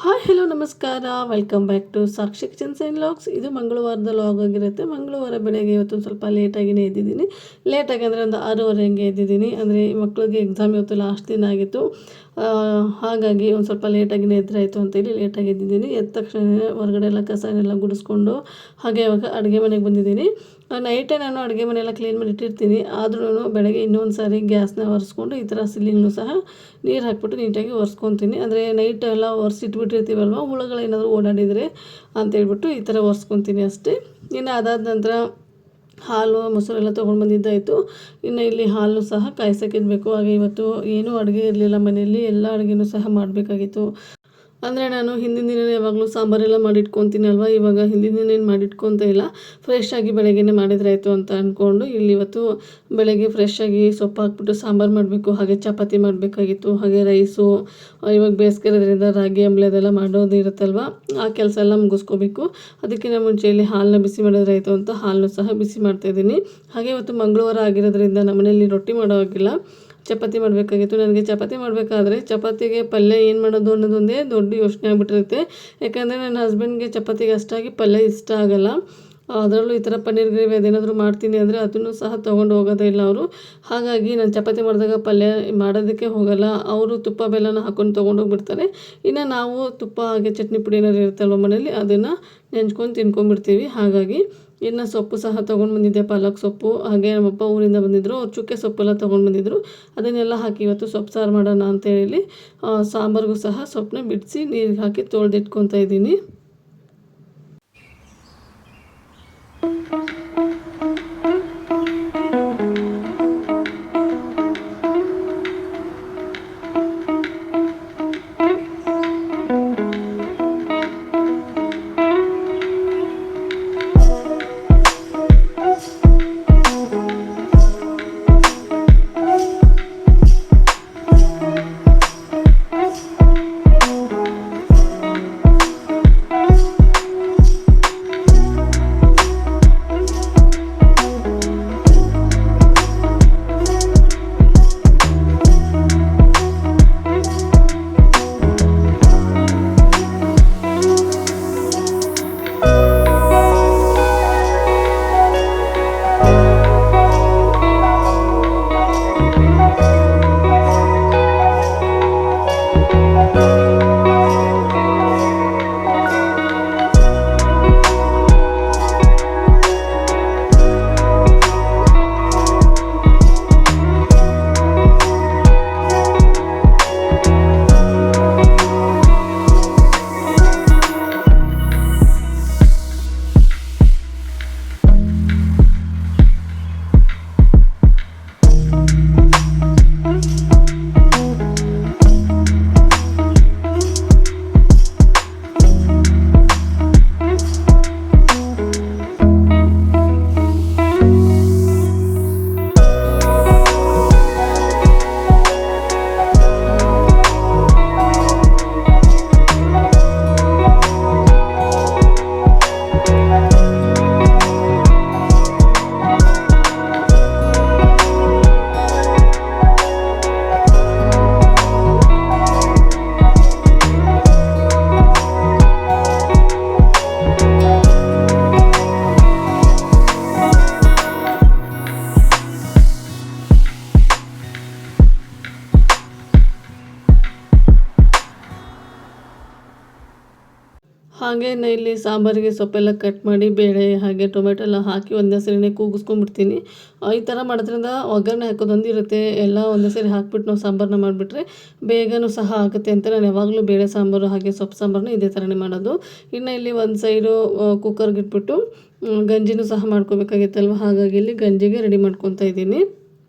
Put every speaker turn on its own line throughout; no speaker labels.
Hi hello ನಮಸ್ಕಾರ, welcome back to Sakshi kitchens and logs. ಇದು ಮಂಗಳವಾರದ ಲಾಗ್ ಆಗಿರುತ್ತೆ. ಮಂಗಳವಾರ ಬೆಳಗ್ಗೆ ಇವತ್ತು ಸ್ವಲ್ಪ ಲೇಟಾಗಿಯೇ ಎದ್ದಿದ್ದೀನಿ. ಲೇಟಾಗಿ ಅಂದರೆ ಒಂದು 6:30 ಹಂಗೆ ಎದ್ದಿದ್ದೀನಿ. ಅಂದರೆ ಮಕ್ಕಳಿಗೆ ಎಕ್ಸಾಮ್ ಇವತ್ತು ಲಾಸ್ಟ್ ದಿನ ಆಗಿತ್ತು. ಹಾಗಾಗಿ ಒಂದು ಸ್ವಲ್ಪ ಲೇಟಾಗಿಯೇ ಎದ್ದರಾಯಿತು ಅಂತೇಳಿ ಲೇಟಾಗಿ ಎದ್ದಿದ್ದೀನಿ. ಎದ್ದ ತಕ್ಷಣ ಹೊರಗಡೆ ಎಲ್ಲ ಕಸನೆಲ್ಲ ಗುಡಿಸ್ಕೊಂಡು ಹಾಗೆ ಇವಾಗ ಅಡುಗೆ ಮನೆಗೆ ಬಂದಿದ್ದೀನಿ. ನೈಟೇ ನಾನು ಅಡುಗೆ ಮನೆಯೆಲ್ಲ ಕ್ಲೀನ್ ಮಾಡಿ ಇಟ್ಟಿರ್ತೀನಿ. ಆದ್ರೂ ಬೆಳಗ್ಗೆ ಇನ್ನೊಂದು ಸಾರಿ ಗ್ಯಾಸ್ನ ಒರೆಸ್ಕೊಂಡು ಈ ಥರ ಸಿಲ್ಲಿಂಗ್ನು ಸಹ ನೀರು ಹಾಕ್ಬಿಟ್ಟು ನೀಟಾಗಿ ಒರೆಸ್ಕೊತೀನಿ. ಅಂದರೆ ನೈಟ್ ಎಲ್ಲ ಒರೆಸಿಟ್ಬಿಟ್ಟಿರ್ತೀವಲ್ವ, ಹುಳುಗಳೇನಾದರೂ ಓಡಾಡಿದರೆ ಅಂತೇಳ್ಬಿಟ್ಟು ಈ ಥರ ಒರೆಸ್ಕೊತೀನಿ ಅಷ್ಟೇ. ಇನ್ನು ಅದಾದ ನಂತರ ಹಾಲು ಮೊಸರೆಲ್ಲ ತೊಗೊಂಡು ಬಂದಿದ್ದಾಯಿತು. ಇನ್ನು ಇಲ್ಲಿ ಹಾಲು ಸಹ ಕಾಯ್ಸೋಕ್ಕಿಡಬೇಕು. ಹಾಗೆ ಇವತ್ತು ಏನೂ ಅಡುಗೆ ಇರಲಿಲ್ಲ ಮನೆಯಲ್ಲಿ, ಎಲ್ಲ ಅಡುಗೆನೂ ಸಹ ಮಾಡಬೇಕಾಗಿತ್ತು. ಅಂದರೆ ನಾನು ಹಿಂದಿನ ದಿನ ಯಾವಾಗಲೂ ಸಾಂಬಾರೆಲ್ಲ ಮಾಡಿಟ್ಕೊತೀನಿ ಅಲ್ವಾ, ಇವಾಗ ಹಿಂದಿನ ದಿನ ಏನು ಮಾಡಿಟ್ಕೊತ ಇಲ್ಲ. ಫ್ರೆಶ್ ಆಗಿ ಬೆಳಗ್ಗೆನೇ ಮಾಡಿದ್ರಾಯಿತು ಅಂತ ಅಂದ್ಕೊಂಡು ಇಲ್ಲಿ ಇವತ್ತು ಬೆಳಗ್ಗೆ ಫ್ರೆಶ್ ಆಗಿ ಸೊಪ್ಪು ಹಾಕ್ಬಿಟ್ಟು ಸಾಂಬಾರು ಮಾಡಬೇಕು. ಹಾಗೆ ಚಪಾತಿ ಮಾಡಬೇಕಾಗಿತ್ತು. ಹಾಗೆ ರೈಸು, ಇವಾಗ ಬೇಸಿಗೆ ಇರೋದ್ರಿಂದ ರಾಗಿ ಅಂಬ್ಲಿ ಅದೆಲ್ಲ ಮಾಡೋದು ಇರುತ್ತಲ್ವ, ಆ ಕೆಲಸ ಎಲ್ಲ ಮುಗಿಸ್ಕೋಬೇಕು. ಅದಕ್ಕಿಂತ ಮುಂಚೆ ಇಲ್ಲಿ ಹಾಲನ್ನ ಬಿಸಿ ಮಾಡಿದ್ರಾಯಿತು ಅಂತ ಹಾಲನ್ನು ಸಹ ಬಿಸಿ ಮಾಡ್ತಾಯಿದ್ದೀನಿ. ಹಾಗೆ ಇವತ್ತು ಮಂಗಳವಾರ ಆಗಿರೋದ್ರಿಂದ ನಮ್ಮನೇಲಿ ರೊಟ್ಟಿ ಮಾಡೋ ಹಾಗಿಲ್ಲ, ಚಪಾತಿ ಮಾಡಬೇಕಾಗಿತ್ತು. ನನಗೆ ಚಪಾತಿ ಮಾಡಬೇಕಾದ್ರೆ ಚಪಾತಿಗೆ ಪಲ್ಯ ಏನು ಮಾಡೋದು ಅನ್ನೋದೊಂದೇ ದೊಡ್ಡ ಯೋಚನೆ ಆಗಿಬಿಟ್ಟಿರುತ್ತೆ. ಯಾಕಂದರೆ ನನ್ನ ಹಸ್ಬೆಂಡ್ಗೆ ಚಪಾತಿಗೆ ಅಷ್ಟಾಗಿ ಪಲ್ಯ ಇಷ್ಟ ಆಗೋಲ್ಲ. ಅದರಲ್ಲೂ ಈ ಥರ ಪನ್ನೀರ್ ಗ್ರೇವಿ ಅದೇನಾದರೂ ಮಾಡ್ತೀನಿ ಅಂದರೆ ಅದನ್ನು ಸಹ ತೊಗೊಂಡು ಹೋಗೋದೇ ಇಲ್ಲ ಅವರು. ಹಾಗಾಗಿ ನಾನು ಚಪಾತಿ ಮಾಡಿದಾಗ ಪಲ್ಯ ಮಾಡೋದಕ್ಕೆ ಹೋಗೋಲ್ಲ. ಅವರು ತುಪ್ಪ ಬೆಲ್ಲನ ಹಾಕ್ಕೊಂಡು ತೊಗೊಂಡೋಗ್ಬಿಡ್ತಾರೆ. ಇನ್ನು ನಾವು ತುಪ್ಪ ಹಾಗೆ ಚಟ್ನಿ ಪುಡಿ ಏನಾದ್ರು ಇರುತ್ತಲ್ವ ಮನೇಲಿ, ಅದನ್ನು ನೆಂಚ್ಕೊಂಡು ತಿನ್ಕೊಂಡ್ಬಿಡ್ತೀವಿ. ಹಾಗಾಗಿ ಇನ್ನು ಸೊಪ್ಪು ಸಹ ತೊಗೊಂಡು ಬಂದಿದ್ದೆ, ಪಾಲಕ್ ಸೊಪ್ಪು. ಹಾಗೆ ನಮ್ಮಪ್ಪ ಊರಿಂದ ಬಂದಿದ್ದರು, ಅವ್ರು ಚುಕ್ಕೆ ಸೊಪ್ಪೆಲ್ಲ ತೊಗೊಂಡು ಬಂದಿದ್ದರು. ಅದನ್ನೆಲ್ಲ ಹಾಕಿ ಇವತ್ತು ಸೊಪ್ಪು ಸಾರು ಮಾಡೋಣ ಅಂತೇಳಿ ಸಾಂಬಾರಿಗೂ ಸಹ ಸೊಪ್ಪನ್ನ ಬಿಡಿಸಿ ನೀರಿಗೆ ಹಾಕಿ ತೊಳೆದಿಟ್ಕೊತಾ ಇದ್ದೀನಿ. ಹಾಗೆ ಇಲ್ಲಿ ಸಾಂಬಾರಿಗೆ ಸೊಪ್ಪೆಲ್ಲ ಕಟ್ ಮಾಡಿ ಬೇಳೆ ಹಾಗೆ ಟೊಮೆಟೊ ಎಲ್ಲ ಹಾಕಿ ಒಂದೇ ಸರಿನೇ ಕೂಗಿಸ್ಕೊಂಡ್ಬಿಡ್ತೀನಿ. ಈ ಥರ ಮಾಡೋದ್ರಿಂದ ಒಗ್ಗರಣೆ ಹಾಕೋದೊಂದು ಇರುತ್ತೆ, ಎಲ್ಲ ಒಂದೇ ಸರಿ ಹಾಕ್ಬಿಟ್ಟು ನಾವು ಸಾಂಬಾರನ್ನ ಮಾಡಿಬಿಟ್ರೆ ಬೇಗನೂ ಸಹ ಆಗುತ್ತೆ ಅಂತ ನಾನು ಯಾವಾಗಲೂ ಬೇಳೆ ಸಾಂಬಾರು ಹಾಗೆ ಸೊಪ್ಪು ಸಾಂಬಾರನ್ನ ಇದೇ ಥರನೇ ಮಾಡೋದು. ಇನ್ನು ಇಲ್ಲಿ ಒಂದು ಸೈಡು ಕುಕ್ಕರ್ಗೆ ಇಟ್ಬಿಟ್ಟು ಗಂಜಿನೂ ಸಹ ಮಾಡ್ಕೋಬೇಕಾಗಿತ್ತಲ್ವ, ಹಾಗಾಗಿ ಇಲ್ಲಿ ಗಂಜಿಗೆ ರೆಡಿ ಮಾಡ್ಕೊತಾ ಇದ್ದೀನಿ.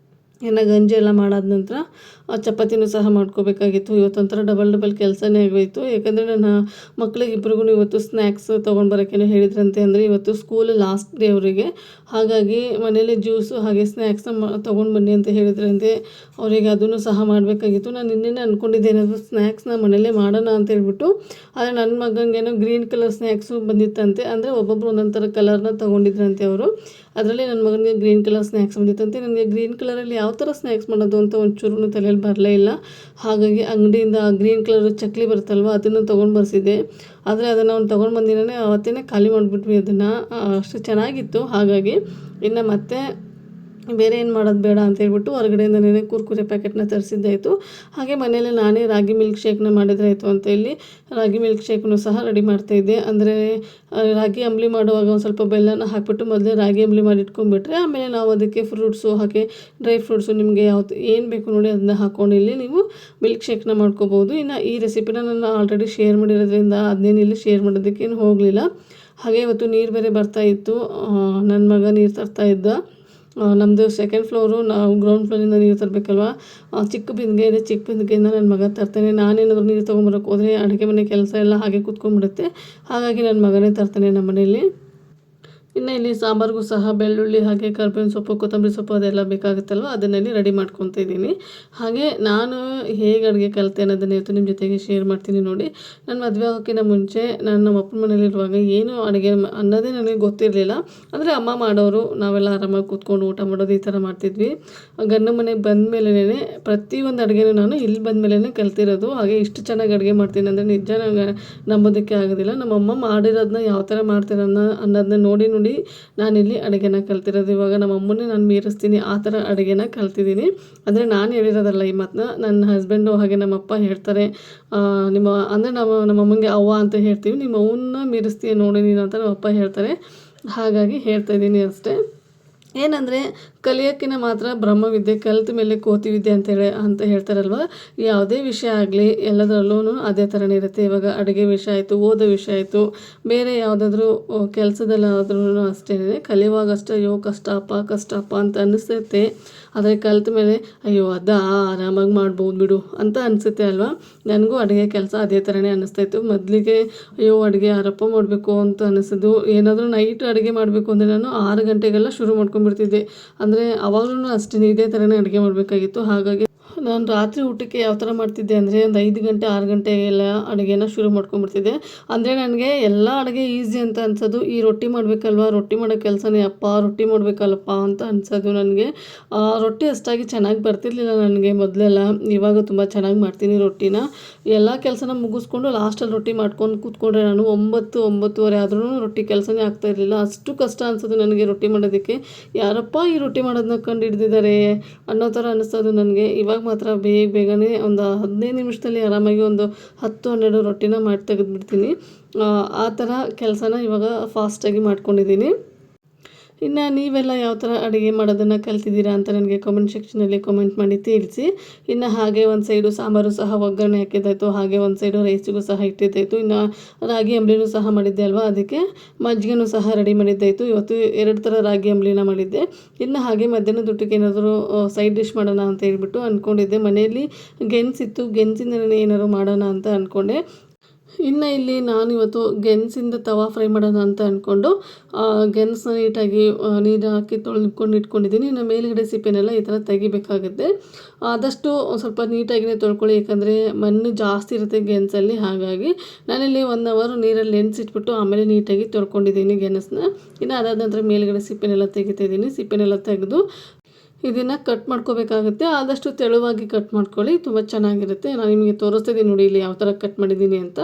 ಇನ್ನು ಗಂಜಿ ಎಲ್ಲ ಮಾಡಾದ ನಂತರ ಚಪಾತಿನೂ ಸಹ ಮಾಡ್ಕೋಬೇಕಾಗಿತ್ತು. ಇವತ್ತೊಂಥರ ಡಬಲ್ ಕೆಲಸನೇ ಆಗೋಯಿತು. ಯಾಕಂದರೆ ನನ್ನ ಮಕ್ಕಳಿಗಿಬ್ರಿಗೂ ಇವತ್ತು ಸ್ನ್ಯಾಕ್ಸ್ ತೊಗೊಂಡು ಬರೋಕ್ಕೇನೋ ಹೇಳಿದ್ರಂತೆ. ಅಂದರೆ ಇವತ್ತು ಸ್ಕೂಲ್ ಲಾಸ್ಟ್ ಡೇ ಅವರಿಗೆ. ಹಾಗಾಗಿ ಮನೇಲಿ ಜ್ಯೂಸು ಹಾಗೆ ಸ್ನ್ಯಾಕ್ಸ್ನ ತೊಗೊಂಡು ಬನ್ನಿ ಅಂತ ಹೇಳಿದ್ರಂತೆ. ಅವರಿಗೆ ಅದನ್ನು ಸಹ ಮಾಡಬೇಕಾಗಿತ್ತು. ನಾನು ನಿನ್ನೆನೇ ಅಂದ್ಕೊಂಡಿದ್ದೆ ಏನಾದರೂ ಸ್ನ್ಯಾಕ್ಸ್ನ ಮನೇಲೇ ಮಾಡೋಣ ಅಂತ ಹೇಳ್ಬಿಟ್ಟು. ಆದರೆ ನನ್ನ ಮಗನಿಗೇನೋ ಗ್ರೀನ್ ಕಲರ್ ಸ್ನ್ಯಾಕ್ಸು ಬಂದಿತ್ತಂತೆ. ಅಂದರೆ ಒಬ್ಬೊಬ್ಬರು ಒಂದೊಂದು ಥರ ಕಲರ್ನ ತೊಗೊಂಡಿದ್ರಂತೆ ಅವರು. ಅದರಲ್ಲಿ ನನ್ನ ಮಗನಿಗೆ ಗ್ರೀನ್ ಕಲರ್ ಸ್ನ್ಯಾಕ್ಸ್ ಬಂದಿತ್ತಂತೆ. ನನಗೆ ಗ್ರೀನ್ ಕಲರಲ್ಲಿ ಯಾವ ಥರ ಸ್ನ್ಯಾಕ್ಸ್ ಮಾಡೋದು ಅಂತ ಒಂಚೂರು ತಲೆಯಲ್ಲಿ ಬರಲೇ ಇಲ್ಲ. ಹಾಗಾಗಿ ಅಂಗಡಿಯಿಂದ ಗ್ರೀನ್ ಕಲರ್ ಚಕ್ಲಿ ಬರುತ್ತಲ್ವ ಅದನ್ನು ತೊಗೊಂಡು ಬರ್ಸಿದ್ದೆ. ಆದರೆ ಅದನ್ನು ಅವ್ನು ತೊಗೊಂಡು ಬಂದಿನೇ ಅವತ್ತೇ ಖಾಲಿ ಮಾಡಿಬಿಟ್ವಿ ಅದನ್ನು. ಅಷ್ಟು ಚೆನ್ನಾಗಿತ್ತು. ಹಾಗಾಗಿ ಇನ್ನು ಮತ್ತೆ ಬೇರೆ ಏನು ಮಾಡೋದು ಬೇಡ ಅಂತ ಹೇಳ್ಬಿಟ್ಟು ಹೊರಗಡೆಯಿಂದನೇ ಕುರ್ಕುರೆ ಪ್ಯಾಕೆಟ್ನ ತರಿಸಿದ್ದಾಯಿತು. ಹಾಗೆ ಮನೆಯಲ್ಲೇ ನಾನೇ ರಾಗಿ ಮಿಲ್ಕ್ ಶೇಕ್ನ ಮಾಡಿದ್ರಾಯಿತು ಅಂತ ಹೇಳಿ ರಾಗಿ ಮಿಲ್ಕ್ ಶೇಕ್ನು ಸಹ ರೆಡಿ ಮಾಡ್ತಾಯಿದ್ದೆ. ಅಂದರೆ ರಾಗಿ ಅಂಬಲಿ ಮಾಡುವಾಗ ಒಂದು ಸ್ವಲ್ಪ ಬೆಲ್ಲನ ಹಾಕಿಬಿಟ್ಟು ಮೊದಲೇ ರಾಗಿ ಅಂಬಲಿ ಮಾಡಿ ಇಟ್ಕೊಂಡ್ಬಿಟ್ರೆ ಆಮೇಲೆ ನಾವು ಅದಕ್ಕೆ ಫ್ರೂಟ್ಸು ಹಾಗೆ ಡ್ರೈ ಫ್ರೂಟ್ಸು ನಿಮಗೆ ಯಾವ್ದು ಏನು ಬೇಕು ನೋಡಿ ಅದನ್ನ ಹಾಕ್ಕೊಂಡು ಇಲ್ಲಿ ನೀವು ಮಿಲ್ಕ್ ಶೇಕ್ನ ಮಾಡ್ಕೋಬೋದು. ಇನ್ನು ಈ ರೆಸಿಪಿನ ನಾನು ಆಲ್ರೆಡಿ ಶೇರ್ ಮಾಡಿರೋದ್ರಿಂದ ಅದನ್ನೇನು ಇಲ್ಲಿ ಶೇರ್ ಮಾಡೋದಕ್ಕೇನು ಹೋಗಲಿಲ್ಲ. ಹಾಗೆ ಇವತ್ತು ನೀರು ಬೇರೆ ಬರ್ತಾಯಿತ್ತು. ನನ್ನ ಮಗ ನೀರು ತರ್ತಾಯಿದ್ದ. ನಮ್ಮದು ಸೆಕೆಂಡ್ ಫ್ಲೋರು, ನಾವು ಗ್ರೌಂಡ್ ಫ್ಲೋರಿಂದ ನೀರು ತರಬೇಕಲ್ವ. ಚಿಕ್ಕ ಬಿಂದಿಗೆ ಇದೆ, ಚಿಕ್ಕ ಬಿಂದಿಗೆಯಿಂದ ನನ್ನ ಮಗ ತರ್ತಾನೆ. ನಾನೇನಾದರೂ ನೀರು ತೊಗೊಂಬರೋಕೆ ಹೋದರೆ ಅಡುಗೆ ಮನೆ ಕೆಲಸ ಎಲ್ಲ ಹಾಗೆ ಕೂತ್ಕೊಂಡ್ಬಿಡುತ್ತೆ. ಹಾಗಾಗಿ ನನ್ನ ಮಗನೇ ತರ್ತಾನೆ ನಮ್ಮ ಮನೆಯಲ್ಲಿ. ಇನ್ನು ಇಲ್ಲಿ ಸಾಂಬಾರಿಗೂ ಸಹ ಬೆಳ್ಳುಳ್ಳಿ ಹಾಗೆ ಕರ್ಬೇವಿನ ಸೊಪ್ಪು ಕೊತ್ತಂಬರಿ ಸೊಪ್ಪು ಅದೆಲ್ಲ ಬೇಕಾಗುತ್ತಲ್ವ ಅದನ್ನಲ್ಲಿ ರೆಡಿ ಮಾಡ್ಕೊತಾ ಇದ್ದೀನಿ. ಹಾಗೆ ನಾನು ಹೇಗೆ ಅಡುಗೆ ಕಲಿತೆ ಅನ್ನೋದನ್ನು ಇವತ್ತು ನಿಮ್ಮ ಜೊತೆಗೆ ಶೇರ್ ಮಾಡ್ತೀನಿ ನೋಡಿ. ನಾನು ಮದುವೆ ಆಗೋಕ್ಕಿಂತ ಮುಂಚೆ ನಾನು ನಮ್ಮ ಅಪ್ಪನ ಮನೇಲಿರುವಾಗ ಏನು ಅಡುಗೆ ಅನ್ನೋದೇ ನನಗೆ ಗೊತ್ತಿರಲಿಲ್ಲ. ಅಂದರೆ ಅಮ್ಮ ಮಾಡೋರು, ನಾವೆಲ್ಲ ಆರಾಮಾಗಿ ಕೂತ್ಕೊಂಡು ಊಟ ಮಾಡೋದು ಈ ಥರ ಮಾಡ್ತಿದ್ವಿ. ಗಂಡ ಮನೆಗೆ ಬಂದ ಮೇಲೇ ಪ್ರತಿಯೊಂದು ಅಡುಗೆನೂ ನಾನು ಇಲ್ಲಿ ಬಂದ ಮೇಲೇ ಕಲ್ತಿರೋದು. ಹಾಗೆ ಇಷ್ಟು ಚೆನ್ನಾಗಿ ಅಡುಗೆ ಮಾಡ್ತೀನಿ ಅಂದರೆ ನಿಜ ನಂಗೆ ನಂಬೋದಕ್ಕೆ ಆಗೋದಿಲ್ಲ. ನಮ್ಮಮ್ಮ ಮಾಡಿರೋದನ್ನ ಯಾವ ಥರ ಮಾಡ್ತಿರೋದನ್ನ ಅನ್ನೋದನ್ನ ನೋಡಿ ನಾನಿಲ್ಲಿ ಅಡುಗೆನ ಕಲ್ತಿರೋದು. ಇವಾಗ ನಮ್ಮ ಅಮ್ಮನ್ನೇ ನಾನು ಮೀರಿಸ್ತೀನಿ ಆ ಥರ ಅಡುಗೆನ ಕಲ್ತಿದ್ದೀನಿ. ಅಂದರೆ ನಾನು ಹೇಳಿರೋದಲ್ಲ ಈ ಮಾತನ್ನ, ನನ್ನ ಹಸ್ಬೆಂಡು ಹಾಗೆ ನಮ್ಮಪ್ಪ ಹೇಳ್ತಾರೆ. ಅಂದರೆ ನಮ್ಮಮ್ಮಂಗೆ ಅವ್ವ ಅಂತ ಹೇಳ್ತೀವಿ, ನಿಮ್ಮ ಅವನ್ನ ಮೀರಿಸ್ತೀಯ ನೋಡಿ ನೀನು ಅಂತ ನಮ್ಮಪ್ಪ ಹೇಳ್ತಾರೆ. ಹಾಗಾಗಿ ಹೇಳ್ತಾಯಿದ್ದೀನಿ ಅಷ್ಟೇ. ಏನಂದರೆ ಕಲಿಯೋಕ್ಕಿಂತ ಮಾತ್ರ ಬ್ರಹ್ಮವಿದ್ಯೆ, ಕಲಿತ ಮೇಲೆ ಕೋತಿ ವಿದ್ಯೆ ಅಂತ ಹೇಳ್ತಾರಲ್ವ. ಯಾವುದೇ ವಿಷಯ ಆಗಲಿ ಎಲ್ಲದರಲ್ಲೂ ಅದೇ ಥರನೇ ಇರುತ್ತೆ. ಇವಾಗ ಅಡುಗೆ ವಿಷಯ ಆಯಿತು, ಓದೋ ವಿಷಯ ಆಯಿತು, ಬೇರೆ ಯಾವುದಾದ್ರೂ ಕೆಲಸದಲ್ಲಾದ್ರೂ ಅಷ್ಟೇ ಕಲಿಯುವಾಗಷ್ಟೇ ಅಯ್ಯೋ ಕಷ್ಟಪ್ಪ ಅಂತ ಅನ್ನಿಸುತ್ತೆ. ಆದರೆ ಕಲಿತ ಮೇಲೆ ಅಯ್ಯೋ ಆರಾಮಾಗಿ ಮಾಡ್ಬೋದು ಬಿಡು ಅಂತ ಅನಿಸುತ್ತೆ ಅಲ್ವಾ. ನನಗೂ ಅಡುಗೆ ಕೆಲಸ ಅದೇ ಥರನೇ ಅನ್ನಿಸ್ತಾಯಿತ್ತು. ಮೊದಲಿಗೆ ಅಯ್ಯೋ ಅಡುಗೆ ಯಾರಪ್ಪ ಮಾಡಬೇಕು ಅಂತ ಅನ್ನಿಸೋದು. ಏನಾದರೂ ನೈಟ್ ಅಡುಗೆ ಮಾಡಬೇಕು ಅಂದರೆ ನಾನು 6 ಗಂಟೆಗೆಲ್ಲ ಶುರು ಮಾಡ್ಕೊಂಡ್ಬಿಡ್ತಿದ್ದೆ. ಅಂದರೆ ಅವಾಗಲೂ ಅಷ್ಟೇ ಇದೇ ಥರನೇ ಅಡುಗೆ ಮಾಡಬೇಕಾಗಿತ್ತು. ಹಾಗಾಗಿ ನಾನು ರಾತ್ರಿ ಊಟಕ್ಕೆ ಯಾವ ಥರ ಮಾಡ್ತಿದ್ದೆ ಅಂದರೆ ಒಂದು 5 ಗಂಟೆ 6 ಗಂಟೆಗೆಲ್ಲ ಅಡುಗೆನ ಶುರು ಮಾಡ್ಕೊಂಡ್ಬಿಡ್ತಿದ್ದೆ. ಅಂದರೆ ನನಗೆ ಎಲ್ಲ ಅಡುಗೆ ಈಸಿ ಅಂತ ಅನ್ಸೋದು. ಈ ರೊಟ್ಟಿ ಮಾಡಬೇಕಲ್ವ, ರೊಟ್ಟಿ ಮಾಡೋ ಕೆಲಸನೇ ರೊಟ್ಟಿ ಮಾಡಬೇಕಲ್ಲಪ್ಪ ಅಂತ ಅನ್ಸೋದು ನನಗೆ. ರೊಟ್ಟಿ ಅಷ್ಟಾಗಿ ಚೆನ್ನಾಗಿ ಬರ್ತಿರ್ಲಿಲ್ಲ ನನಗೆ ಮೊದಲೆಲ್ಲ. ಇವಾಗ ತುಂಬ ಚೆನ್ನಾಗಿ ಮಾಡ್ತೀನಿ ರೊಟ್ಟಿನ. ಎಲ್ಲ ಕೆಲಸನ ಮುಗಿಸ್ಕೊಂಡು ಲಾಸ್ಟಲ್ಲಿ ರೊಟ್ಟಿ ಮಾಡ್ಕೊಂಡು ಕೂತ್ಕೊಂಡ್ರೆ ನಾನು 9-9:30 ಆದ್ರೂ ರೊಟ್ಟಿ ಕೆಲಸನೇ ಆಗ್ತಾಯಿರಲಿಲ್ಲ. ಅಷ್ಟು ಕಷ್ಟ ಅನ್ಸೋದು ನನಗೆ ರೊಟ್ಟಿ ಮಾಡೋದಕ್ಕೆ. ಯಾರಪ್ಪ ಈ ರೊಟ್ಟಿ ಮಾಡೋದನ್ನ ಕಂಡು ಹಿಡ್ದಿದ್ದಾರೆ ಅನ್ನೋ ಥರ ಅನ್ನಿಸೋದು ನನಗೆ. ಇವಾಗ ಮಾತ್ರ ಬೇಗನೆ ಒಂದು 15 ನಿಮಿಷದಲ್ಲಿ ಆರಾಮಾಗಿ ಒಂದು 10-12 ರೊಟ್ಟಿನ ಮಾಡಿ ತೆಗೆದುಬಿಡ್ತೀನಿ. ಆ ಥರ ಕೆಲಸನ ಇವಾಗ ಫಾಸ್ಟಾಗಿ ಮಾಡ್ಕೊಂಡಿದ್ದೀನಿ. ಇನ್ನು ನೀವೆಲ್ಲ ಯಾವ ಥರ ಅಡುಗೆ ಮಾಡೋದನ್ನು ಕಲ್ತಿದ್ದೀರಾ ಅಂತ ನನಗೆ ಕಾಮೆಂಟ್ ಸೆಕ್ಷನಲ್ಲಿ ಕಾಮೆಂಟ್ ಮಾಡಿ ತಿಳಿಸಿ. ಇನ್ನು ಹಾಗೆ ಒಂದು ಸೈಡು ಸಾಂಬಾರು ಸಹ ಒಗ್ಗರಣೆ ಹಾಕಿದ್ದಾಯಿತು, ಹಾಗೆ ಒಂದು ಸೈಡು ರೈಸಿಗೂ ಸಹ ಇಟ್ಟಿದ್ದಾಯಿತು. ಇನ್ನು ರಾಗಿ ಅಂಬಲಿನೂ ಸಹ ಮಾಡಿದ್ದೆ ಅಲ್ವಾ, ಅದಕ್ಕೆ ಮಜ್ಜಿಗೆನೂ ಸಹ ರೆಡಿ ಮಾಡಿದ್ದಾಯಿತು. ಇವತ್ತು 2 ಥರ ರಾಗಿ ಅಂಬಲಿನ ಮಾಡಿದ್ದೆ. ಇನ್ನು ಹಾಗೆ ಮಧ್ಯಾಹ್ನದ ಊಟಕ್ಕೆ ಏನಾದರೂ ಸೈಡ್ ಡಿಶ್ ಮಾಡೋಣ ಅಂತ ಹೇಳ್ಬಿಟ್ಟು ಅಂದ್ಕೊಂಡಿದ್ದೆ. ಮನೆಯಲ್ಲಿ ಗೆಣಸಿತ್ತು, ಗೆಣಸಿಂದನೇ ಏನಾದರೂ ಮಾಡೋಣ ಅಂತ ಅಂದ್ಕೊಂಡೆ. ಇನ್ನು ಇಲ್ಲಿ ನಾನಿವತ್ತು ಗೆಣಸಿಂದ ತವಾ ಫ್ರೈ ಮಾಡೋಣ ಅಂತ ಅಂದ್ಕೊಂಡು ಗೆಣಸನ್ನ ನೀಟಾಗಿ ನೀರು ಹಾಕಿ ತೊಳೆದುಕೊಂಡು ಇಟ್ಕೊಂಡಿದ್ದೀನಿ. ಇನ್ನು ಮೇಲುಗಡೆ ಸಿಪ್ಪೆನೆಲ್ಲ ಈ ಥರ ತೆಗಿಬೇಕಾಗುತ್ತೆ. ಆದಷ್ಟು ಸ್ವಲ್ಪ ನೀಟಾಗಿಯೇ ತೊಳ್ಕೊಳ್ಳಿ, ಯಾಕಂದರೆ ಮಣ್ಣು ಜಾಸ್ತಿ ಇರುತ್ತೆ ಗೆಣಸಲ್ಲಿ. ಹಾಗಾಗಿ ನಾನಿಲ್ಲಿ 1 ಅವರ್ ನೀರಲ್ಲಿ ನೆನೆಸಿಟ್ಬಿಟ್ಟು ಆಮೇಲೆ ನೀಟಾಗಿ ತೊಳ್ಕೊಂಡಿದ್ದೀನಿ ಗೆಣಸನ್ನ. ಇನ್ನು ಅದಾದ ನಂತರ ಮೇಲುಗಡೆ ಸಿಪ್ಪೆನೆಲ್ಲ ತೆಗಿತಾಯಿದ್ದೀನಿ. ಸಿಪ್ಪೆನೆಲ್ಲ ತೆಗೆದು ಇದನ್ನು ಕಟ್ ಮಾಡ್ಕೋಬೇಕಾಗುತ್ತೆ. ಆದಷ್ಟು ತೆಳುವಾಗಿ ಕಟ್ ಮಾಡ್ಕೊಳ್ಳಿ, ತುಂಬ ಚೆನ್ನಾಗಿರುತ್ತೆ. ನಾನು ನಿಮಗೆ ತೋರಿಸ್ತಿದ್ದೀನಿ ನೋಡಿ ಇಲ್ಲಿ ಯಾವ ಥರ ಕಟ್ ಮಾಡಿದ್ದೀನಿ ಅಂತ.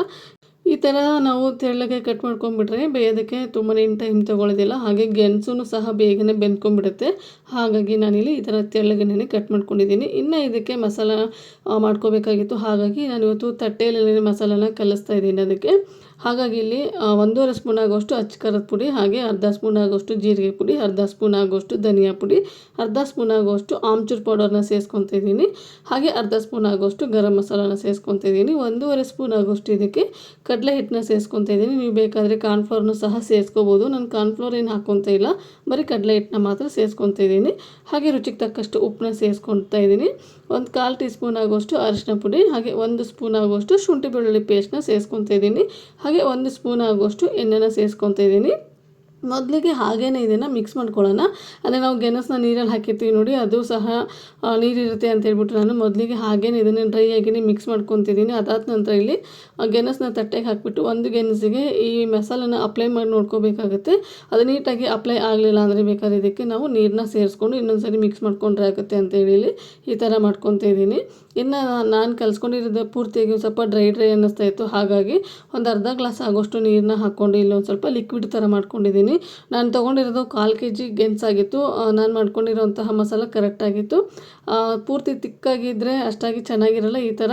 ಈ ಥರ ನಾವು ತೆಳ್ಳಗೆ ಕಟ್ ಮಾಡ್ಕೊಂಡ್ಬಿಟ್ರೆ ಬೇಯೋದಕ್ಕೆ ತುಂಬಾ ಟೈಮ್ ತೊಗೊಳ್ಳೋದಿಲ್ಲ. ಹಾಗೆ ಗೆಣಸೂ ಸಹ ಬೇಗನೆ ಬೆಂದ್ಕೊಂಡ್ಬಿಡುತ್ತೆ. ಹಾಗಾಗಿ ನಾನಿಲ್ಲಿ ಈ ಥರ ತೆಳ್ಳಗನೇ ಕಟ್ ಮಾಡ್ಕೊಂಡಿದ್ದೀನಿ. ಇನ್ನು ಇದಕ್ಕೆ ಮಸಾಲ ಮಾಡ್ಕೋಬೇಕಾಗಿತ್ತು. ಹಾಗಾಗಿ ನಾನಿವತ್ತು ತಟ್ಟೆಯಲ್ಲಿ ಮಸಾಲಾನ ಕಲಿಸ್ತಾ ಇದ್ದೀನಿ ಅದಕ್ಕೆ. ಹಾಗಾಗಿ ಇಲ್ಲಿ 1.5 ಸ್ಪೂನ್ ಆಗೋಷ್ಟು ಅಚ್ಚ ಖಾರದ ಪುಡಿ, ಹಾಗೆ ಅರ್ಧ ಸ್ಪೂನ್ ಆಗೋಷ್ಟು ಜೀರಿಗೆ ಪುಡಿ, ಅರ್ಧ ಸ್ಪೂನ್ ಆಗೋಷ್ಟು ಧನಿಯಾ ಪುಡಿ, ಅರ್ಧ ಸ್ಪೂನ್ ಆಗೋಷ್ಟು ಆಮ್ಚೂರ್ ಪೌಡರ್ನ ಸೇರಿಸ್ಕೊತಾ ಇದ್ದೀನಿ. ಹಾಗೆ ಅರ್ಧ ಸ್ಪೂನ್ ಆಗೋಷ್ಟು ಗರಂ ಮಸಾಲಾನ ಸೇರಿಸ್ಕೊತಾ ಇದ್ದೀನಿ. 1.5 ಸ್ಪೂನ್ ಆಗೋಷ್ಟು ಇದಕ್ಕೆ ಕಡಲೆ ಹಿಟ್ಟನ್ನ ಸೇರಿಸ್ಕೊತಾ ಇದ್ದೀನಿ. ನೀವು ಬೇಕಾದರೆ ಕಾರ್ನ್ಫ್ಲೋರ್ನು ಸಹ ಸೇರಿಸ್ಕೋಬೋದು. ನಾನು ಕಾರ್ನ್ಫ್ಲೋರ್ ಏನು ಹಾಕ್ಕೊತಾ ಇಲ್ಲ, ಬರೀ ಕಡಲೆ ಹಿಟ್ಟನ್ನ ಮಾತ್ರ ಸೇರಿಸ್ಕೊತಾ ಇದ್ದೀನಿ. ಹಾಗೆ ರುಚಿಗೆ ತಕ್ಕಷ್ಟು ಉಪ್ಪನ್ನ ಸೇರಿಸ್ಕೊತಾ ಇದ್ದೀನಿ. 1/4 ಟೀ ಸ್ಪೂನ್ ಆಗೋಷ್ಟು ಅರಿಶಿನ ಪುಡಿ, ಹಾಗೆ 1 ಸ್ಪೂನ್ ಆಗೋಷ್ಟು ಶುಂಠಿ ಬೆಳ್ಳುಳ್ಳಿ ಪೇಸ್ಟ್ನ ಸೇರಿಸ್ಕೊತಾ ಇದ್ದೀನಿ. ಹಾಗೆ 1 ಸ್ಪೂನ್ ಆಗೋಷ್ಟು ಎಣ್ಣೆನ ಸೇರಿಸ್ಕೊತಾ ಇದ್ದೀನಿ. ಮೊದಲಿಗೆ ಹಾಗೇನೆ ಇದನ್ನು ಮಿಕ್ಸ್ ಮಾಡ್ಕೊಳ್ಳೋಣ. ಅಂದರೆ ನಾವು ಗೆಣಸನ್ನ ನೀರಲ್ಲಿ ಹಾಕಿರ್ತೀವಿ ನೋಡಿ, ಅದು ಸಹ ನೀರಿರುತ್ತೆ ಅಂತ ಹೇಳ್ಬಿಟ್ಟು ನಾನು ಮೊದಲಿಗೆ ಹಾಗೇನೆ ಇದನ್ನು ಡ್ರೈ ಆಗಿನೇ ಮಿಕ್ಸ್ ಮಾಡ್ಕೊತಿದ್ದೀನಿ. ಅದಾದ ನಂತರ ಇಲ್ಲಿ ಗೆಣಸನ್ನ ತಟ್ಟೆಗೆ ಹಾಕಿಬಿಟ್ಟು ಒಂದು ಗೆಣಸಿಗೆ ಈ ಮಸಾಲನ ಅಪ್ಲೈ ಮಾಡಿ ನೋಡ್ಕೋಬೇಕಾಗುತ್ತೆ. ಅದು ನೀಟಾಗಿ ಅಪ್ಲೈ ಆಗಲಿಲ್ಲ ಅಂದರೆ ಬೇಕಾದ್ರೆ ಇದಕ್ಕೆ ನಾವು ನೀರನ್ನ ಸೇರಿಸ್ಕೊಂಡು ಇನ್ನೊಂದು ಸರಿ ಮಿಕ್ಸ್ ಮಾಡ್ಕೊಂಡ್ರೆ ಆಗುತ್ತೆ ಅಂತೇಳಿ ಇಲ್ಲಿ ಈ ಥರ ಮಾಡ್ಕೊತಾ ಇದ್ದೀನಿ. ಇನ್ನು ನಾನು ಕಲಿಸ್ಕೊಂಡಿರೋದು ಪೂರ್ತಿಯಾಗಿ ಸ್ವಲ್ಪ ಡ್ರೈ ಅನ್ನಿಸ್ತಾ ಇತ್ತು, ಹಾಗಾಗಿ ಒಂದು ಅರ್ಧ ಗ್ಲಾಸ್ ಆಗೋಷ್ಟು ನೀರನ್ನ ಹಾಕ್ಕೊಂಡು ಇಲ್ಲೊಂದು ಸ್ವಲ್ಪ ಲಿಕ್ವಿಡ್ ಥರ ಮಾಡ್ಕೊಂಡಿದ್ದೀನಿ. ನಾನು ತೊಗೊಂಡಿರೋದು 1/4 kg ಗೆಣಸಾಗಿತ್ತು. ನಾನು ಮಾಡ್ಕೊಂಡಿರೋಂತಹ ಮಸಾಲ ಕರೆಕ್ಟಾಗಿತ್ತು. ಪೂರ್ತಿ ತಿಕ್ಕಾಗಿದ್ದರೆ ಅಷ್ಟಾಗಿ ಚೆನ್ನಾಗಿರಲ್ಲ. ಈ ಥರ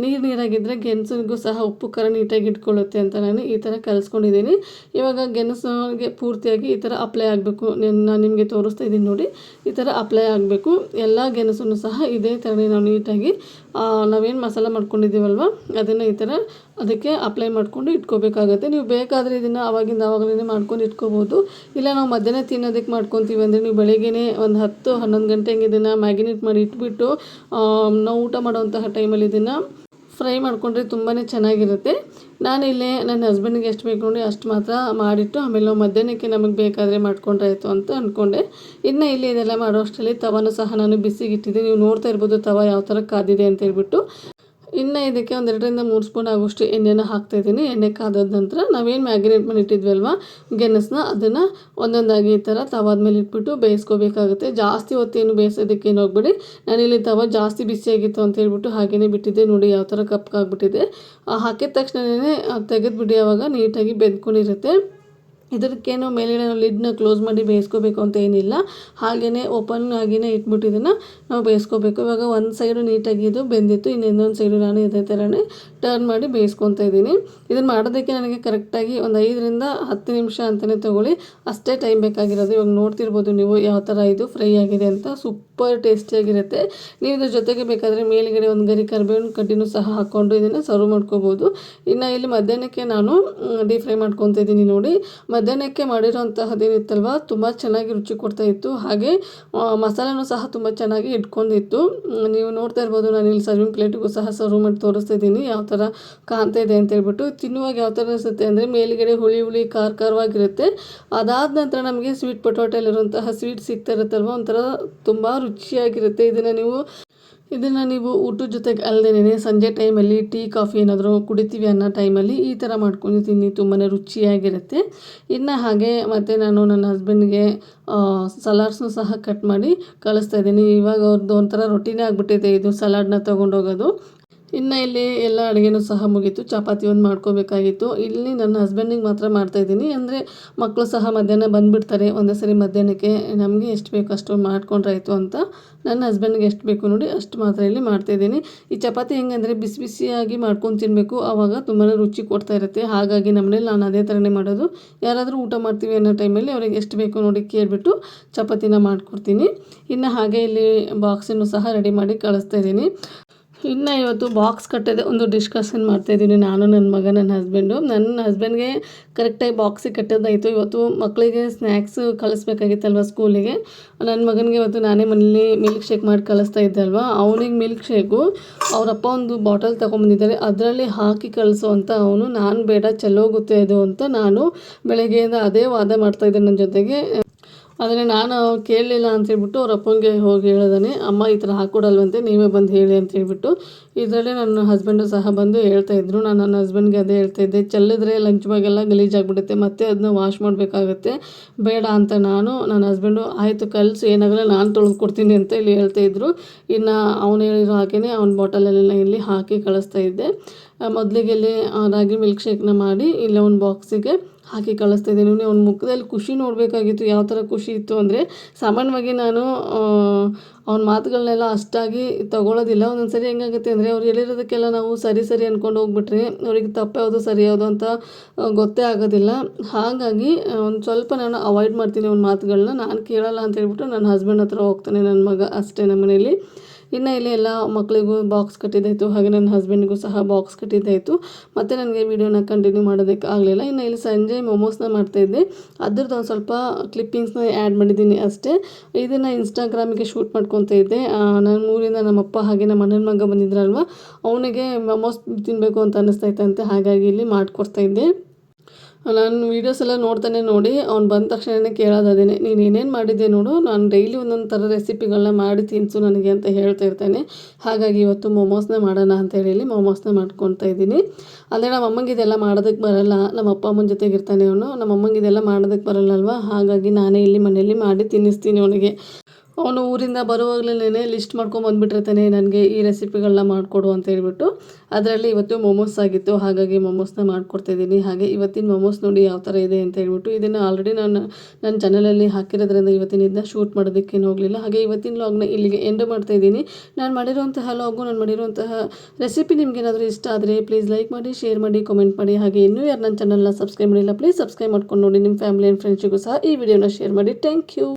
ನೀರಾಗಿದ್ದರೆ ಗೆಣಸಿಗೂ ಸಹ ಉಪ್ಪು ಖಾರ ನೀಟಾಗಿ ಇಟ್ಕೊಳ್ಳುತ್ತೆ ಅಂತ ನಾನು ಈ ಥರ ಕಲಿಸ್ಕೊಂಡಿದ್ದೀನಿ. ಇವಾಗ ಗೆಣಸಿಗೆ ಪೂರ್ತಿಯಾಗಿ ಈ ಥರ ಅಪ್ಲೈ ಆಗಬೇಕು. ನಾನು ನಿಮಗೆ ತೋರಿಸ್ತಾ ಇದ್ದೀನಿ ನೋಡಿ, ಈ ಥರ ಅಪ್ಲೈ ಆಗಬೇಕು. ಎಲ್ಲ ಗೆಣಸನ್ನು ಸಹ ಇದೇ ಥರ ನಾವು ನೀಟಾಗಿ ನಾವೇನು ಮಸಾಲ ಮಾಡ್ಕೊಂಡಿದ್ದೀವಲ್ವ ಅದನ್ನು ಈ ಥರ ಅದಕ್ಕೆ ಅಪ್ಲೈ ಮಾಡ್ಕೊಂಡು ಇಟ್ಕೋಬೇಕಾಗತ್ತೆ. ನೀವು ಬೇಕಾದರೆ ಇದನ್ನು ಆವಾಗಲೇ ಮಾಡ್ಕೊಂಡು ಇಟ್ಕೋಬೋದು. ಇಲ್ಲ ನಾವು ಮಧ್ಯಾಹ್ನ ತಿನ್ನೋದಕ್ಕೆ ಮಾಡ್ಕೊತೀವಿ ಅಂದರೆ ನೀವು ಬೆಳಗ್ಗೆನೇ ಒಂದು 10-11 ಗಂಟೆಗೆ ಇದನ್ನು ಮ್ಯಾಗಿನೇಟ್ ಮಾಡಿ ಇಟ್ಬಿಟ್ಟು ನಾವು ಊಟ ಮಾಡೋವಂತಹ ಟೈಮಲ್ಲಿ ಇದನ್ನು ಫ್ರೈ ಮಾಡಿಕೊಂಡ್ರೆ ತುಂಬಾ ಚೆನ್ನಾಗಿರುತ್ತೆ. ನಾನಿಲ್ಲೇ ನನ್ನ ಹಸ್ಬೆಂಡಿಗೆ ಎಷ್ಟು ಬೇಕು ನೋಡಿ ಅಷ್ಟು ಮಾತ್ರ ಮಾಡಿಟ್ಟು ಆಮೇಲೆ ನಾವು ಮಧ್ಯಾಹ್ನಕ್ಕೆ ನಮಗೆ ಬೇಕಾದರೆ ಮಾಡ್ಕೊಂಡ್ರೆ ಆಯಿತು ಅಂತ ಅಂದ್ಕೊಂಡೆ. ಇನ್ನು ಇಲ್ಲಿ ಇದೆಲ್ಲ ಮಾಡೋ ಅಷ್ಟರಲ್ಲಿ ತವಾನು ಸಹ ನಾನು ಬಿಸಿಗಿಟ್ಟಿದ್ದೆ. ನೀವು ನೋಡ್ತಾ ಇರ್ಬೋದು ತವ ಯಾವ ಥರ ಕಾದಿದೆ ಅಂತ ಹೇಳ್ಬಿಟ್ಟು. ಇನ್ನು ಇದಕ್ಕೆ ಒಂದು 2-3 ಸ್ಪೂನ್ ಆಗೋಷ್ಟು ಎಣ್ಣೆನ ಹಾಕ್ತಾಯಿದ್ದೀನಿ. ಎಣ್ಣೆ ಕಾದಾದ ನಂತರ ನಾವೇನು ಮ್ಯಾಗಿನೇಟ್ ಮಾಡಿ ಇಟ್ಟಿದ್ವಲ್ವ ಗೆಣಸನ್ನ ಅದನ್ನು ಒಂದೊಂದಾಗಿ ಈ ಥರ ತವಾದ ಮೇಲೆ ಇಟ್ಬಿಟ್ಟು ಬೇಯಿಸ್ಕೋಬೇಕಾಗುತ್ತೆ. ಜಾಸ್ತಿ ಹೊತ್ತೇನು ಬೇಯಿಸೋದಕ್ಕೇನು ಹೋಗ್ಬೇಡಿ. ನಾನಿಲ್ಲಿ ತವ ಜಾಸ್ತಿ ಬಿಸಿಯಾಗಿತ್ತು ಅಂತ ಹೇಳ್ಬಿಟ್ಟು ಹಾಗೆಯೇ ಬಿಟ್ಟಿದ್ದೆ. ನೋಡಿ ಯಾವ ಥರ ಕಪ್ಪಾಗ್ಬಿಟ್ಟಿದೆ. ಹಾಕಿದ ತಕ್ಷಣವೇ ತೆಗೆದುಬಿಡಿ, ಆವಾಗ ನೀಟಾಗಿ ಬೆಂದ್ಕೊಂಡಿರುತ್ತೆ. ಇದಕ್ಕೇನು ಮೇಲಿನ ಲಿಡ್ನ ಕ್ಲೋಸ್ ಮಾಡಿ ಬೇಯಿಸ್ಕೋಬೇಕು ಅಂತ ಏನಿಲ್ಲ, ಹಾಗೆಯೇ ಓಪನ್ ಆಗಿನೇ ಇಟ್ಬಿಟ್ಟು ಇದನ್ನು ನಾವು ಬೇಯಿಸ್ಕೋಬೇಕು. ಇವಾಗ ಒಂದು ಸೈಡು ನೀಟಾಗಿ ಇದು ಬೆಂದಿತ್ತು, ಇನ್ನು ಇನ್ನೊಂದು ಸೈಡು ನಾನು ಇದೇ ಥರನೇ ಟರ್ನ್ ಮಾಡಿ ಬೇಯಿಸ್ಕೊತಾ ಇದ್ದೀನಿ. ಇದನ್ನು ಮಾಡೋದಕ್ಕೆ ನನಗೆ ಕರೆಕ್ಟಾಗಿ ಒಂದು 5-10 ನಿಮಿಷ ಅಂತಲೇ ತೊಗೊಳ್ಳಿ, ಅಷ್ಟೇ ಟೈಮ್ ಬೇಕಾಗಿರೋದು. ಇವಾಗ ನೋಡ್ತಿರ್ಬೋದು ನೀವು ಯಾವ ಥರ ಇದು ಫ್ರೈ ಆಗಿದೆ ಅಂತ. ಸೂಪರ್ ಟೇಸ್ಟಿಯಾಗಿರುತ್ತೆ. ನೀವು ಇದ್ರ ಜೊತೆಗೆ ಬೇಕಾದರೆ ಮೇಲುಗಡೆ ಒಂದು ಗರಿ ಕರಿಬೇವಿನ ಕಡ್ಡಿನೂ ಸಹ ಹಾಕ್ಕೊಂಡು ಇದನ್ನು ಸರ್ವ್ ಮಾಡ್ಕೋಬೋದು. ಇನ್ನು ಇಲ್ಲಿ ಮಧ್ಯಾಹ್ನಕ್ಕೆ ನಾನು ಡೀಪ್ ಫ್ರೈ ಮಾಡ್ಕೊತಾ ಇದ್ದೀನಿ ನೋಡಿ. ಮಧ್ಯಾಹ್ನಕ್ಕೆ ಮಾಡಿರೋಂತಹದ್ದೇನಿತ್ತಲ್ವ ತುಂಬ ಚೆನ್ನಾಗಿ ರುಚಿ ಕೊಡ್ತಾಯಿತ್ತು. ಹಾಗೆ ಮಸಾಲನೂ ಸಹ ತುಂಬ ಚೆನ್ನಾಗಿ ಇಟ್ಕೊಂಡಿತ್ತು. ನೀವು ನೋಡ್ತಾ ಇರ್ಬೋದು, ನಾನು ಇಲ್ಲಿ ಸರ್ವಿಂಗ್ ಪ್ಲೇಟಿಗೂ ಸಹ ಸರ್ವ್ ಮಾಡಿ ತೋರಿಸ್ತಾ ಇದ್ದೀನಿ ಯಾವ ಥರ ಕಾಣ್ತಾ ಇದೆ ಅಂತ ಹೇಳ್ಬಿಟ್ಟು. ತಿನ್ನುವಾಗ ಯಾವ ಥರ ಅನಿಸುತ್ತೆ ಅಂದರೆ ಮೇಲುಗಡೆ ಹುಳಿ ಖಾರವಾಗಿರುತ್ತೆ. ಅದಾದ ನಂತರ ನಮಗೆ ಸ್ವೀಟ್ ಪೊಟ್ಯಾಟೋಲಿರುವಂತಹ ಸ್ವೀಟ್ ಸಿಗ್ತಾ ಇರುತ್ತಲ್ವ, ಒಂಥರ ತುಂಬ ರುಚಿಯಾಗಿರುತ್ತೆ. ಇದನ್ನು ನೀವು ಊಟದ ಜೊತೆಗೆ ಅಲ್ಲದೇ ಸಂಜೆ ಟೈಮಲ್ಲಿ ಟೀ ಕಾಫಿ ಏನಾದರೂ ಕುಡಿತೀವಿ ಅನ್ನೋ ಟೈಮಲ್ಲಿ ಈ ಥರ ಮಾಡ್ಕೊಂಡು ತಿನ್ನಿ, ತುಂಬಾ ರುಚಿಯಾಗಿರುತ್ತೆ. ಇನ್ನು ಹಾಗೆ ಮತ್ತು ನಾನು ನನ್ನ ಹಸ್ಬೆಂಡ್ಗೆ ಸಲಾಡ್ಸ್ನೂ ಸಹ ಕಟ್ ಮಾಡಿ ಕಳಿಸ್ತಾ ಇದ್ದೀನಿ. ಇವಾಗ ಅವ್ರದ್ದು ಒಂಥರ ರೊಟೀನೇ ಆಗಿಬಿಟ್ಟಿದೆ ಇದು ಸಲಾಡ್ನ ತೊಗೊಂಡೋಗೋದು. ಇನ್ನು ಇಲ್ಲಿ ಎಲ್ಲ ಅಡುಗೆನೂ ಸಹ ಮುಗೀತು. ಚಪಾತಿ ಒಂದು ಮಾಡ್ಕೋಬೇಕಾಗಿತ್ತು. ಇಲ್ಲಿ ನನ್ನ ಹಸ್ಬೆಂಡಿಗೆ ಮಾತ್ರ ಮಾಡ್ತಾಯಿದ್ದೀನಿ. ಅಂದರೆ ಮಕ್ಕಳು ಸಹ ಮಧ್ಯಾಹ್ನ ಬಂದುಬಿಡ್ತಾರೆ. ಒಂದೇ ಸರಿ ಮಧ್ಯಾಹ್ನಕ್ಕೆ ನಮಗೆ ಎಷ್ಟು ಬೇಕು ಅಷ್ಟು ಮಾಡ್ಕೊಂಡ್ರಾಯ್ತು ಅಂತ ನನ್ನ ಹಸ್ಬೆಂಡ್ಗೆ ಎಷ್ಟು ಬೇಕು ನೋಡಿ ಅಷ್ಟು ಮಾತ್ರ ಇಲ್ಲಿ ಮಾಡ್ತಾಯಿದ್ದೀನಿ. ಈ ಚಪಾತಿ ಹೆಂಗಂದರೆ ಬಿಸಿಯಾಗಿ ಮಾಡ್ಕೊಂಡು ತಿನ್ನಬೇಕು, ಆವಾಗ ತುಂಬಾ ರುಚಿ ಕೊಡ್ತಾ ಇರುತ್ತೆ. ಹಾಗಾಗಿ ನಮ್ಮನೇಲಿ ನಾನು ಅದೇ ಥರನೇ ಮಾಡೋದು. ಯಾರಾದರೂ ಊಟ ಮಾಡ್ತೀವಿ ಅನ್ನೋ ಟೈಮಲ್ಲಿ ಅವ್ರಿಗೆ ಎಷ್ಟು ಬೇಕು ನೋಡಿ ಕೇಳಿಬಿಟ್ಟು ಚಪಾತಿನ ಮಾಡಿಕೊಡ್ತೀನಿ. ಇನ್ನು ಹಾಗೆ ಇಲ್ಲಿ ಬಾಕ್ಸನ್ನು ಸಹ ರೆಡಿ ಮಾಡಿ ಕಳಿಸ್ತಾ ಇದ್ದೀನಿ. ಇನ್ನು ಇವತ್ತು ಬಾಕ್ಸ್ ಕಟ್ಟೋದೇ ಒಂದು ಡಿಸ್ಕಷನ್ ಮಾಡ್ತಾಯಿದ್ದೀನಿ ನಾನು, ನನ್ನ ಮಗ, ನನ್ನ ಹಸ್ಬೆಂಡು. ನನ್ನ ಹಸ್ಬೆಂಡ್ಗೆ ಕರೆಕ್ಟಾಗಿ ಬಾಕ್ಸಿಗೆ ಕಟ್ಟೋದಾಯಿತು. ಇವತ್ತು ಮಕ್ಕಳಿಗೆ ಸ್ನ್ಯಾಕ್ಸ್ ಕಳಿಸ್ಬೇಕಾಗಿತ್ತಲ್ವ ಸ್ಕೂಲಿಗೆ. ನನ್ನ ಮಗನಿಗೆ ಇವತ್ತು ನಾನೇ ಮನೇಲಿ ಮಿಲ್ಕ್ ಶೇಕ್ ಮಾಡಿ ಕಳಿಸ್ತಾ ಇದ್ದೆ ಅಲ್ವಾ, ಅವನಿಗೆ ಮಿಲ್ಕ್ ಶೇಕು ಅವರಪ್ಪ ಒಂದು ಬಾಟಲ್ ತೊಗೊಂಬಂದಿದ್ದಾರೆ, ಅದರಲ್ಲಿ ಹಾಕಿ ಕಳಿಸು ಅಂತ. ಅವನು ನಾನು ಬೇಡ ಚೆಲ್ಲೋಗುತ್ತೆ ಅದು ಅಂತ ನಾನು ಬೆಳಗ್ಗೆಯಿಂದ ಅದೇ ವಾದ ಮಾಡ್ತಾಯಿದ್ದೆ ನನ್ನ ಜೊತೆಗೆ. ಆದರೆ ನಾನು ಕೇಳಲಿಲ್ಲ ಅಂತೇಳ್ಬಿಟ್ಟು ಅವ್ರ ಅಪ್ಪನಿಗೆ ಹೋಗಿ ಹೇಳಿದಾನೆ, ಅಮ್ಮ ಈ ಥರ ಹಾಕ್ಕೊಡಲ್ವಂತೆ, ನೀವೇ ಬಂದು ಹೇಳಿ ಅಂತ ಹೇಳ್ಬಿಟ್ಟು. ಇದರಲ್ಲೇ ನನ್ನ ಹಸ್ಬೆಂಡು ಸಹ ಬಂದು ಹೇಳ್ತಾಯಿದ್ರು. ನಾನು ನನ್ನ ಹಸ್ಬೆಂಡ್ಗೆ ಅದೇ ಹೇಳ್ತಾಯಿದ್ದೆ, ಚೆಲ್ಲಿದ್ರೆ ಲಂಚ್ ಬಾಗೆಲ್ಲ ಗಲೀಜಾಗಿಬಿಡುತ್ತೆ, ಮತ್ತೆ ಅದನ್ನ ವಾಶ್ ಮಾಡಬೇಕಾಗತ್ತೆ, ಬೇಡ ಅಂತ. ನನ್ನ ಹಸ್ಬೆಂಡು ಆಯಿತು ಕಲಿಸು, ಏನಾಗಲ್ಲ ನಾನು ತೊಳೆದು ಕೊಡ್ತೀನಿ ಅಂತ ಇಲ್ಲಿ ಹೇಳ್ತಾಯಿದ್ರು. ಇನ್ನು ಅವನು ಹೇಳಿರೋ ಹಾಗೆಯೇ ಅವ್ನ ಬಾಟಲಲ್ಲೆಲ್ಲ ಇಲ್ಲಿ ಹಾಕಿ ಕಳಿಸ್ತಾ ಇದ್ದೆ. ಮೊದಲಿಗೆ ಇಲ್ಲಿ ರಾಗಿ ಮಿಲ್ಕ್ ಶೇಕ್ನ ಮಾಡಿ ಇಲ್ಲಿ ಒಂದು ಬಾಕ್ಸಿಗೆ ಹಾಕಿ ಕಳಿಸ್ತಾಯಿದ್ದೀನಿ. ಅವ್ನ ಮುಖದಲ್ಲಿ ಖುಷಿ ನೋಡಬೇಕಾಗಿತ್ತು, ಯಾವ ಥರ ಖುಷಿ ಇತ್ತು ಅಂದರೆ. ಸಾಮಾನ್ಯವಾಗಿ ನಾನು ಅವ್ನ ಮಾತುಗಳನ್ನೆಲ್ಲ ಅಷ್ಟಾಗಿ ತಗೊಳ್ಳೋದಿಲ್ಲ. ಒಂದೊಂದು ಸರಿ ಹೆಂಗಾಗುತ್ತೆ ಅಂದರೆ ಅವ್ರು ಹೇಳಿರೋದಕ್ಕೆಲ್ಲ ನಾವು ಸರಿ ಅಂದ್ಕೊಂಡು ಹೋಗ್ಬಿಟ್ರೆ ಅವ್ರಿಗೆ ತಪ್ಪು ಯಾವುದು ಸರಿ ಯಾವುದು ಅಂತ ಗೊತ್ತೇ ಆಗೋದಿಲ್ಲ. ಹಾಗಾಗಿ ಒಂದು ಸ್ವಲ್ಪ ನಾನು ಅವಾಯ್ಡ್ ಮಾಡ್ತೀನಿ ಅವ್ನ ಮಾತುಗಳನ್ನ. ನಾನು ಕೇಳಲ್ಲ ಅಂತ ಹೇಳ್ಬಿಟ್ಟು ನನ್ನ ಹಸ್ಬೆಂಡ್ ಹತ್ರ ಹೋಗ್ತಾನೆ ನನ್ನ ಮಗ, ಅಷ್ಟೇ ನಮ್ಮ ಮನೇಲಿ. ಇನ್ನು ಇಲ್ಲಿ ಎಲ್ಲ ಮಕ್ಕಳಿಗೂ ಬಾಕ್ಸ್ ಕಟ್ಟಿದ್ದಾಯಿತು, ಹಾಗೆ ನನ್ನ ಹಸ್ಬೆಂಡಿಗೂ ಸಹ ಬಾಕ್ಸ್ ಕಟ್ಟಿದ್ದಾಯಿತು. ಮತ್ತು ನನಗೆ ವೀಡಿಯೋನ ಕಂಟಿನ್ಯೂ ಮಾಡೋದಕ್ಕೆ ಆಗಲಿಲ್ಲ. ಇನ್ನು ಇಲ್ಲಿ ಸಂಜೆ ಮೊಮೋಸ್ನ ಮಾಡ್ತಾಯಿದ್ದೆ, ಅದ್ರದ್ದು ಒಂದು ಸ್ವಲ್ಪ ಕ್ಲಿಪ್ಪಿಂಗ್ಸ್ನ ಆ್ಯಡ್ ಮಾಡಿದ್ದೀನಿ ಅಷ್ಟೇ. ಇದನ್ನು ಇನ್ಸ್ಟಾಗ್ರಾಮಿಗೆ ಶೂಟ್ ಮಾಡ್ಕೊತಾ ಇದ್ದೆ. ನನ್ನ ಊರಿಂದ ನಮ್ಮಪ್ಪ ಹಾಗೆ ನಮ್ಮ ಅಣ್ಣನ ಮಗ ಬಂದಿದ್ರಲ್ವ, ಅವನಿಗೆ ಮೊಮೋಸ್ ತಿನ್ನಬೇಕು ಅಂತ ಅನ್ನಿಸ್ತೈತಂತೆ, ಹಾಗಾಗಿ ಇಲ್ಲಿ ಮಾಡಿಕೊಡ್ತಾ ಇದ್ದೆ. ನಾನು ವೀಡಿಯೋಸ್ ಎಲ್ಲ ನೋಡ್ತಾನೆ ನೋಡಿ ಅವ್ನು ಬಂದ ತಕ್ಷಣನೇ ಕೇಳೋದು ಅದೇನೆ, ನೀನು ಏನೇನು ಮಾಡಿದ್ದೆ ನೋಡು, ನಾನು ಡೈಲಿ ಒಂದೊಂದು ಥರ ರೆಸಿಪಿಗಳನ್ನ ಮಾಡಿ ತಿನ್ನಿಸು ನನಗೆ ಅಂತ ಹೇಳ್ತಾ ಇರ್ತಾನೆ. ಹಾಗಾಗಿ ಇವತ್ತು ಮೊಮೋಸ್ನ ಮಾಡೋಣ ಅಂತೇಳಿ ಮೊಮೋಸ್ನ ಮಾಡ್ಕೊತಾ ಇದ್ದೀನಿ. ಅಂದರೆ ನಮ್ಮ ಅಮ್ಮಂಗೆ ಇದೆಲ್ಲ ಮಾಡೋದಕ್ಕೆ ಬರಲ್ಲ, ನಮ್ಮ ಅಪ್ಪ ಅಮ್ಮನ ಜೊತೆಗೆ ಇರ್ತಾನೆ ಅವನು. ನಮ್ಮ ಅಮ್ಮಂಗೆ ಇದೆಲ್ಲ ಮಾಡೋದಕ್ಕೆ ಬರಲ್ಲ ಅಲ್ವಾ, ಹಾಗಾಗಿ ನಾನೇ ಇಲ್ಲಿ ಮನೆಯಲ್ಲಿ ಮಾಡಿ ತಿನ್ನಿಸ್ತೀನಿ ಅವನಿಗೆ. ಅವನು ಊರಿಂದ ಬರುವಾಗಲೇ ಲಿಸ್ಟ್ ಮಾಡ್ಕೊಂಡು ಬಂದುಬಿಟ್ಟಿರ್ತಾನೆ, ನನಗೆ ಈ ರೆಸಿಪಿಗಳನ್ನ ಮಾಡಿಕೊಡು ಅಂತ ಹೇಳ್ಬಿಟ್ಟು. ಅದರಲ್ಲಿ ಇವತ್ತು ಮೊಮೋಸ್ ಆಗಿತ್ತು, ಹಾಗಾಗಿ ಮೊಮೋಸ್ನ ಮಾಡ್ಕೊಡ್ತಾಯಿದ್ದೀನಿ. ಹಾಗೆ ಇವತ್ತಿನ ಮೊಮೋಸ್ ನೋಡಿ ಯಾವ ಥರ ಇದೆ ಅಂತ ಹೇಳ್ಬಿಟ್ಟು, ಇದನ್ನು ಆಲ್ರೆಡಿ ನಾನು ನನ್ನ ಚಾನಲಲ್ಲಿ ಹಾಕಿರೋದ್ರಿಂದ ಇವತ್ತಿನ ಇದನ್ನ ಶೂಟ್ ಮಾಡೋದಕ್ಕೇನು ಹೋಗಲಿಲ್ಲ. ಹಾಗೆ ಇವತ್ತಿನ ಲಾಗ್ನ ಇಲ್ಲಿಗೆ ಎಂಡ್ ಮಾಡ್ತಾಯಿದ್ದೀನಿ. ನಾನು ಮಾಡಿರುವಂತಹ ಲಾಗು, ನಾನು ಮಾಡಿರುವಂತಹ ರೆಸಿಪಿ ನಿಮಗೇನಾದರೂ ಇಷ್ಟ ಆದರೆ ಪ್ಲೀಸ್ ಲೈಕ್ ಮಾಡಿ, ಶೇರ್ ಮಾಡಿ, ಕಮೆಂಟ್ ಮಾಡಿ. ಹಾಗೆ ಇನ್ನೂ ಯಾರು ನನ್ನ ಚಾನಲ್ನ ಸಬ್ಸ್ಕ್ರೈಬ್ ಮಾಡಿಲ್ಲ ಪ್ಲೀಸ್ ಸಬ್ಸ್ಕ್ರೈಬ್ ಮಾಡ್ಕೊಂಡು ನೋಡಿ. ನಿಮ್ಮ ಫ್ಯಾಮಿಲಿ ಆ್ಯಂಡ್ ಫ್ರೆಂಡ್ಸಿಗೂ ಸಹ ಈ ವಿಡಿಯೋನ ಶೇರ್ ಮಾಡಿ. Thank you.